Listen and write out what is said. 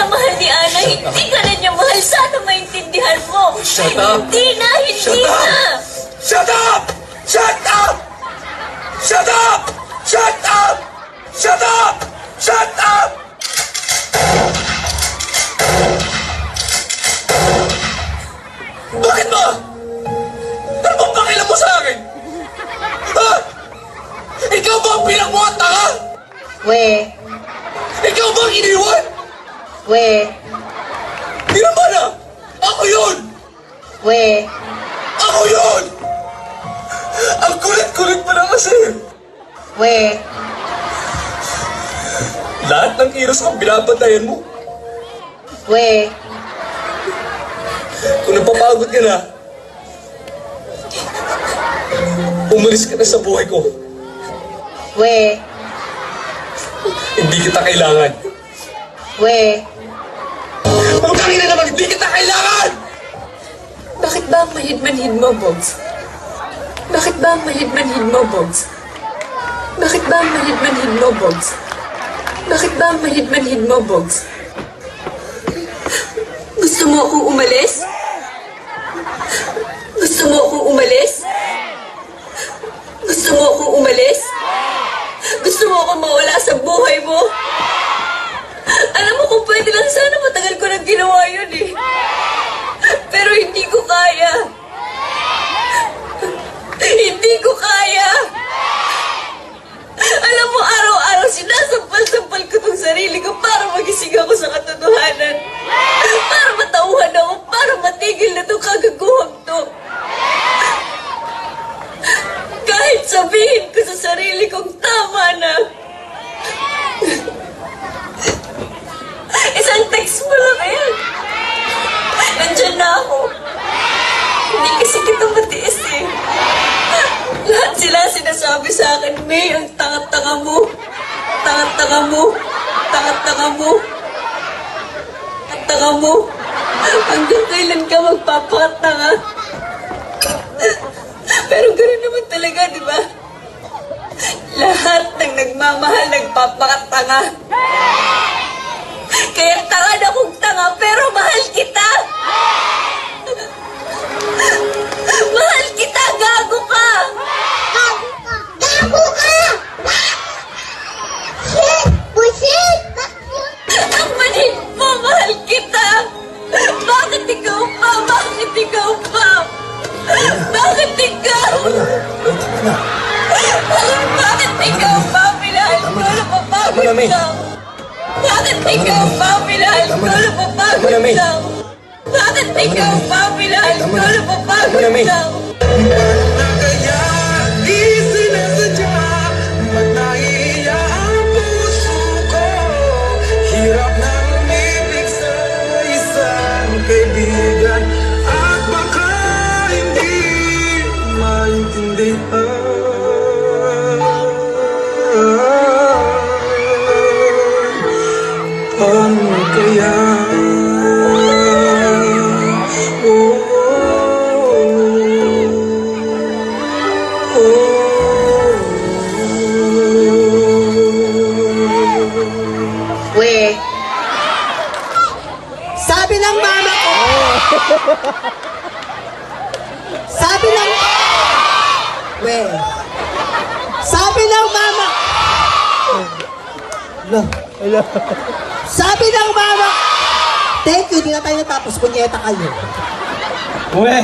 na mahal ni Ana. Hindi ka na niya mahal. Sana maintindihan mo. Shut up! Hindi na, hindi Shut up! na. Shut up! Shut up! Shut up! Shut up! Shut up! Shut up! Bakit ba? Ano bang pakialam mo sa akin? Ha? Ikaw ba ang pinagmuhat na ka? We, Ikaw ba ang iniwan? we, Di naman ah! Ako yun! we, Ako yun! Ang kulit-kulit mo na kasi! we, Lahat ng iros ang binabantayan mo. we, Kung napapagod ka na, umalis ka na sa buhay ko. we, Hindi kita kailangan. we. Ang kanina naman, hindi kita kailangan! Bakit ba ang mahid-manhid mo, Bogs? Bakit ba ang mahid-manhid mo, Bogs? Bakit ba ang mahid-manhid mo, Bogs? Bakit ba ang mahid-manhid mo, Bogs? Gusto mo akong umalis? Gusto mo akong umalis? Gusto mo akong umalis? Gusto mo akong mawala sa buhay mo? Alam mo kung pwede lang sana matagal ko nang ginawa yun eh. Pero hindi ko kaya. Hindi ko kaya. Alam mo, araw-araw sinasampal-sampal ko tong sarili ko para magising ako sa katotohanan. Para matauhan ako, para matigil na tong kagaguhang to. Kahit sabihin ko sa sarili kong tama na. Isang text mo lang yan. Nandyan na ako. Hindi kasi kita matiis eh. Lahat sila sinasabi sa akin, May, ang tanga-tanga mo. Tanga-tanga mo. Tanga-tanga mo. Tanga mo. Hanggang kailan ka magpapakatanga? Pero gano'n naman talaga, di ba? Lahat ng nagmamahal nagpapakatanga. Kaya tanga na kong tanga, pero mahal kita! Mahal kita, gago ka! Gago ka! Shit! Bullshit! Ang manhid mo, mahal kita! Bakit ikaw pa? Bakit ikaw pa? Bakit ikaw? Bakit ikaw pa? Pinahal ko, napapagod lang. Bakit ikaw pa? Pinahal ko, napapagod lang. Bakit ikaw pa? Pinahal ko, napapagod lang. Na kaya di sinasadya, ba't naiiya ang puso ko? Hirap na umibig sa isang kaibigan, at baka hindi maintindihan. Paano kaya? We. Sabi ng mama ko. Sabi ng... We. Sabi ng mama... Sabi ng mama... Thank you, di na tayo natapos. Punyeta kayo. Uwe!